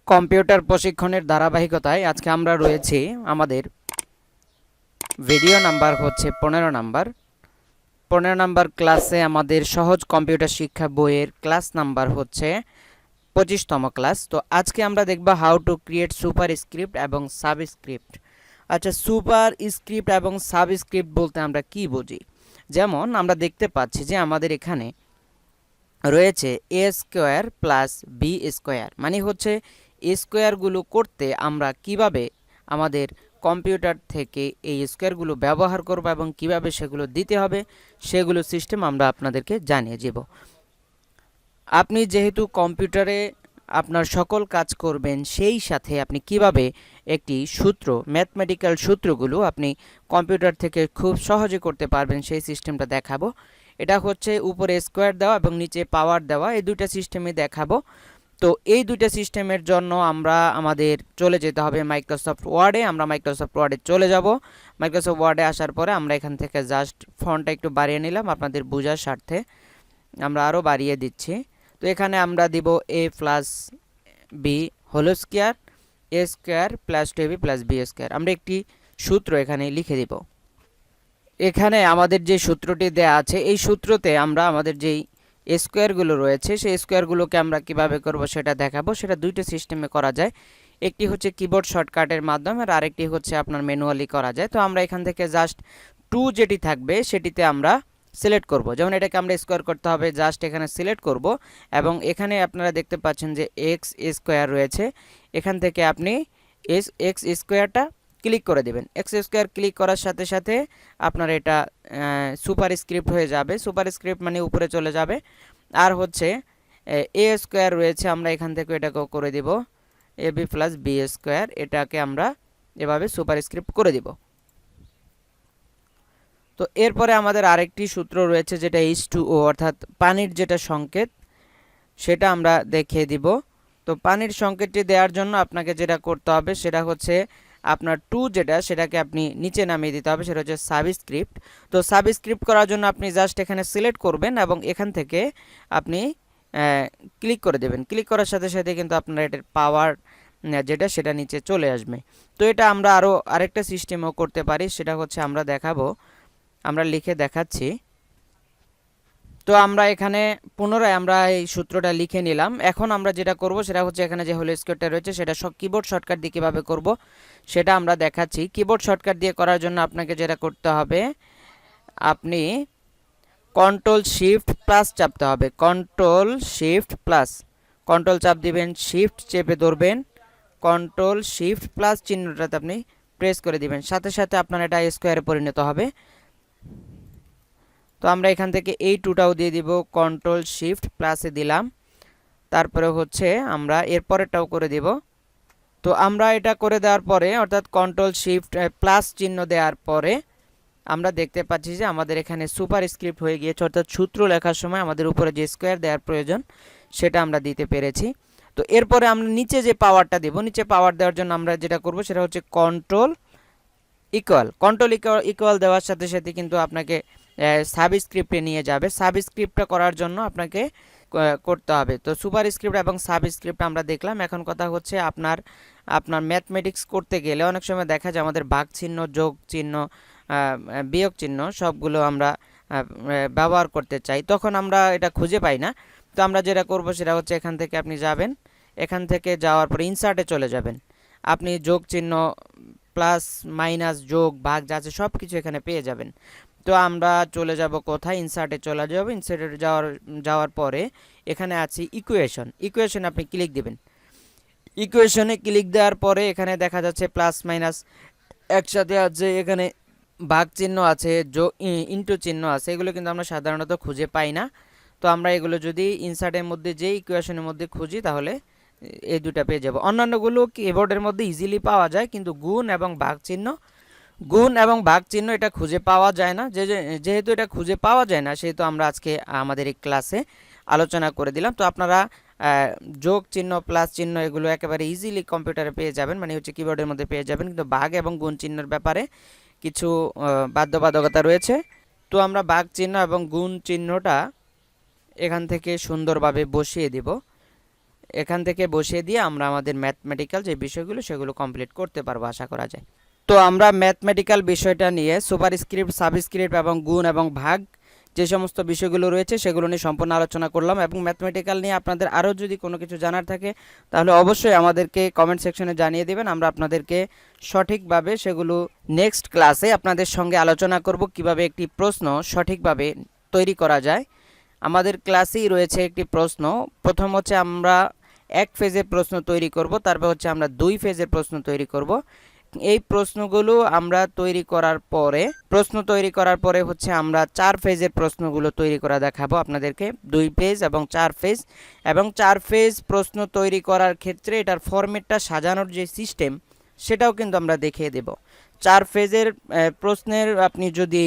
Computer প্রশিক্ষণের ধারাবাহিকতায় আজকে আমরা রয়েছি আমাদের ভিডিও নাম্বার হচ্ছে 15 নাম্বার ক্লাসে। আমাদের সহজ কম্পিউটার শিক্ষা বইয়ের ক্লাস নাম্বার হচ্ছে 25তম ক্লাস। তো আজকে আমরা দেখব how to create super script এবং সাবস্ক্রিপ্ট। আচ্ছা, সুপার স্ক্রিপ্ট এবং সাবস্ক্রিপ্ট বলতে আমরা কি বুঝি? যেমন আমরা দেখতে পাচ্ছি যে আমাদের এখানে রয়েছে এ স্কোয়ার প্লাস বি স্কোয়ার, মানে হচ্ছে স্কোয়ারগুলো করতে আমরা কিভাবে আমাদের কম্পিউটার থেকে এই স্কোয়ারগুলো ব্যবহার করব এবং কিভাবে সেগুলো দিতে হবে সেগুলো সিস্টেম আমরা আপনাদেরকে জানিয়ে দেব। আপনি যেহেতু কম্পিউটারে আপনার সকল কাজ করবেন, সেই সাথে আপনি কিভাবে একটি সূত্র, ম্যাথমেটিক্যাল সূত্রগুলো আপনি কম্পিউটার থেকে খুব সহজে করতে পারবেন সেই সিস্টেমটা দেখাবো। এটা হচ্ছে উপরে স্কোয়ার দেওয়া এবং নিচে পাওয়ার দেওয়া, এই দুইটা সিস্টেমে দেখাবো। তো এই দুইটা সিস্টেমের জন্য আমরা আমাদের চলে যেতে হবে মাইক্রোসফট ওয়ার্ডে। আমরা মাইক্রোসফট ওয়ার্ডে চলে যাব। মাইক্রোসফট ওয়ার্ডে আসার পরে আমরা এখান থেকে জাস্ট ফন্টটা একটু বাড়িয়ে নিলাম আপনাদের বোঝার স্বার্থে, আমরা আরও বাড়িয়ে দিচ্ছি। তো এখানে আমরা দিব a plus B whole square, A square plus 2b plus B square. আমরা একটি সূত্র এখানে লিখে দিব। এখানে আমাদের যে সূত্রটি দেয়া আছে, এই সূত্রতে আমরা আমাদের যেই স্কোয়ারগুলো রয়েছে সেই স্কোয়ারগুলোকে আমরা কিভাবে করব সেটা দেখাবো। সেটা দুইটা সিস্টেমে করা যায়, একটি হচ্ছে কিবোর্ড শর্টকাটের মাধ্যমে আর আরেকটি হচ্ছে আপনার ম্যানুয়ালি করা যায়। তো আমরা এখান থেকে জাস্ট 2 যেটি থাকবে সেটিতে আমরা সিলেক্ট করব। যেমন এটাকে আমরা স্কোয়ার করতে হবে, জাস্ট এখানে সিলেক্ট করব এবং এখানে আপনারা দেখতে পাচ্ছেন যে এক্স স্কোয়ার রয়েছে, এখান থেকে আপনি এক্স স্কোয়ারটা ক্লিক করে দেবেন। এক্স স্কোয়ার ক্লিক করার সাথে সাথে আপনার এটা সুপার স্ক্রিপ্ট হয়ে যাবে। সুপার স্ক্রিপ্ট মানে উপরে চলে যাবে। আর হচ্ছে এ স্কোয়ার রয়েছে, আমরা এখান থেকে এটাকেও করে দিব A B plus B square, এটাকে আমরা এভাবে সুপার স্ক্রিপ্ট করে দিব। তো এরপরে আমাদের আরেকটি সূত্র রয়েছে যেটা H2O, অর্থাৎ পানির যেটা সংকেত, সেটা আমরা দেখিয়ে দিব। তো পানির সংকেতটি দেওয়ার জন্য আপনাকে যেটা করতে হবে সেটা হচ্ছে আপনার 2 যেটা, সেটাকে আপনি নিচে নামিয়ে দিতে হবে, সেটা হচ্ছে সাবস্ক্রিপ্ট। তো সাবস্ক্রিপ্ট করার জন্য আপনি জাস্ট এখানে সিলেক্ট করবেন এবং এখান থেকে আপনি ক্লিক করে দেবেন। ক্লিক করার সাথে সাথে কিন্তু আপনার এটার পাওয়ার যেটা সেটা নিচে চলে আসবে। তো এটা আমরা আরেকটা সিস্টেমও করতে পারি, সেটা হচ্ছে আমরা দেখাবো, আমরা লিখে দেখাচ্ছি। তো আমরা এখানে পুনরায় আমরা এই সূত্রটা লিখে নিলাম। এখন আমরা যেটা করব সেটা হচ্ছে এখানে যে হোল স্কোয়ারটা রয়েছে সেটা সব কিবোর্ড শর্টকাট দিয়ে কীভাবে করব সেটা আমরা দেখাচ্ছি। কিবোর্ড শর্টকাট দিয়ে করার জন্য আপনাকে যেটা করতে হবে, আপনি কন্ট্রোল শিফট প্লাস চাপতে হবে। কন্ট্রোল শিফট প্লাস, কন্ট্রোল চাপ দিবেন, শিফট চেপে ধরবেন, কন্ট্রোল শিফট প্লাস চিহ্নটাতে আপনি প্রেস করে দিবেন, সাথে সাথে আপনার এটা স্কোয়ারে পরিণত হবে। তো আমরা এখান থেকে এই 2টাও দিয়ে দিব, কন্ট্রোল শিফট প্লাসে দিলাম, তারপরে হচ্ছে আমরা এরপরেরটাও করে দিব। তো আমরা এটা করে দেওয়ার পরে, অর্থাৎ কন্ট্রোল শিফট প্লাস চিহ্ন দেওয়ার পরে আমরা দেখতে পাচ্ছি যে আমাদের এখানে সুপার স্ক্রিপ্ট হয়ে গিয়েছে, অর্থাৎ সূত্র লেখার সময় আমাদের উপরে যে স্কোয়ার দেওয়ার প্রয়োজন সেটা আমরা দিতে পেরেছি। তো এরপরে আমরা নিচে যে পাওয়ারটা দেব, নিচে পাওয়ার দেওয়ার জন্য আমরা যেটা করব সেটা হচ্ছে কন্ট্রোল ইকুয়াল দেওয়ার সাথে সাথে কিন্তু আপনাকে সাবস্ক্রিপ্টে নিয়ে যাবে। সাবস্ক্রিপ্টটা করার জন্য আপনাকে করতে হবে। তো সুপার স্ক্রিপ্ট এবং সাবস্ক্রিপ্ট আমরা দেখলাম। এখন কথা হচ্ছে আপনার ম্যাথমেটিক্স করতে গেলে অনেক সময় দেখা যায় আমাদের ভাগ চিহ্ন, যোগ চিহ্ন, বিয়োগ চিহ্ন সবগুলো আমরা ব্যবহার করতে চাই, তখন আমরা এটা খুঁজে পাই না। তো আমরা যেটা করব সেটা হচ্ছে এখান থেকে আপনি যাবেন, এখান থেকে যাওয়ার পরে ইনসার্টে চলে যাবেন। আপনি যোগ চিহ্ন, প্লাস মাইনাস, যোগ ভাগ যা আছে সব কিছু এখানে পেয়ে যাবেন। তো আমরা চলে যাব কোথায়, ইনসার্টে চলে যাব। ইনসার্টে যাওয়ার পরে এখানে আছে ইকুয়েশন আপনি ক্লিক দিবেন। ইকুয়েশনে ক্লিক দেওয়ার পরে এখানে দেখা যাচ্ছে প্লাস মাইনাস একসাথে আছে, এখানে ভাগ চিহ্ন আছে, ইন্টু চিহ্ন আছে, এগুলো কিন্তু আমরা সাধারণত খুঁজে পাই না। তো আমরা এগুলো যদি ইনসার্টের মধ্যে যে ইকুয়েশনের মধ্যে খুঁজি তাহলে এই দুটা পেয়ে যাব। অন্যান্যগুলো কিবোর্ডের মধ্যে ইজিলি পাওয়া যায়, কিন্তু গুণ এবং ভাগ চিহ্ন এটা খুঁজে পাওয়া যায় না। যেহেতু এটা খুঁজে পাওয়া যায় না, সেহেতু আমরা আজকে আমাদের এই ক্লাসে আলোচনা করে দিলাম। তো আপনারা যোগ চিহ্ন, প্লাস চিহ্ন এগুলো একেবারে ইজিলি কম্পিউটারে পেয়ে যাবেন, মানে হচ্ছে কিবোর্ডের মধ্যে পেয়ে যাবেন। কিন্তু ভাগ এবং গুণ চিহ্নের ব্যাপারে কিছু বাধ্যবাধকতা রয়েছে। তো আমরা ভাগ চিহ্ন এবং গুণ চিহ্নটা এখান থেকে সুন্দরভাবে বসিয়ে দিব। এখান থেকে বসিয়ে দিয়ে আমরা আমাদের ম্যাথমেটিক্যাল যে বিষয়গুলো সেগুলো কমপ্লিট করতে পারবো আশা করা যায়। তো আমরা ম্যাথমেটিক্যাল বিষয়টা নিয়ে সুপারস্ক্রিপ্ট, সাবস্ক্রিপ্ট এবং গুণ এবং ভাগ যে সমস্ত বিষয়গুলো রয়েছে সেগুলো নিয়ে সম্পূর্ণ আলোচনা করলাম। এবং ম্যাথমেটিক্যাল নিয়ে আপনাদের আরও যদি কোনো কিছু জানার থাকে তাহলে অবশ্যই আমাদেরকে কমেন্ট সেকশনে জানিয়ে দেবেন। আমরা আপনাদেরকে সঠিকভাবে সেগুলো নেক্সট ক্লাসে আপনাদের সঙ্গে আলোচনা করব কিভাবে একটি প্রশ্ন সঠিকভাবে তৈরি করা যায়। আমাদের ক্লাসেই রয়েছে একটি প্রশ্ন। প্রথম হচ্ছে আমরা এক ফেজের প্রশ্ন তৈরি করব, তারপর হচ্ছে আমরা 2 ফেজের প্রশ্ন তৈরি করব। এই প্রশ্নগুলো আমরা তৈরি করার পরে হচ্ছে আমরা 4 ফেজের প্রশ্নগুলো তৈরি করা দেখাবো আপনাদেরকে, 2 ফেজ এবং 4 ফেজ। এবং 4 ফেজ প্রশ্ন তৈরি করার ক্ষেত্রে এটার ফরম্যাটটা সাজানোর যে সিস্টেম সেটাও কিন্তু আমরা দেখিয়ে দেব। 4 ফেজের প্রশ্নের আপনি যদি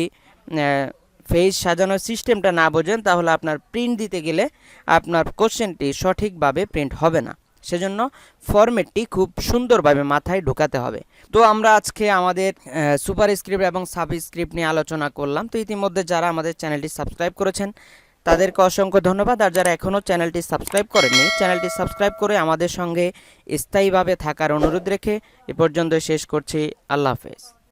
ফেজ সাজানোর সিস্টেমটা না বোঝেন তাহলে আপনার প্রিন্ট দিতে গেলে আপনার কোশ্চেনটি সঠিকভাবে প্রিন্ট হবে না। সেজন্য ফরম্যাটটি খুব সুন্দরভাবে মাথায় ঢোকাতে হবে। তো আমরা আজকে আমাদের সুপারস্ক্রিপ্ট এবং সাবস্ক্রিপ্ট নিয়ে আলোচনা করলাম। তো ইতিমধ্যে যারা আমাদের চ্যানেলটি সাবস্ক্রাইব করেছেন তাদেরকে অসংখ্য ধন্যবাদ। আর যারা এখনও চ্যানেলটি সাবস্ক্রাইব করেননি চ্যানেলটি সাবস্ক্রাইব করে আমাদের সঙ্গে স্থায়ীভাবে থাকার অনুরোধ রেখে এ পর্যন্ত শেষ করছি। আল্লাহ হাফেজ।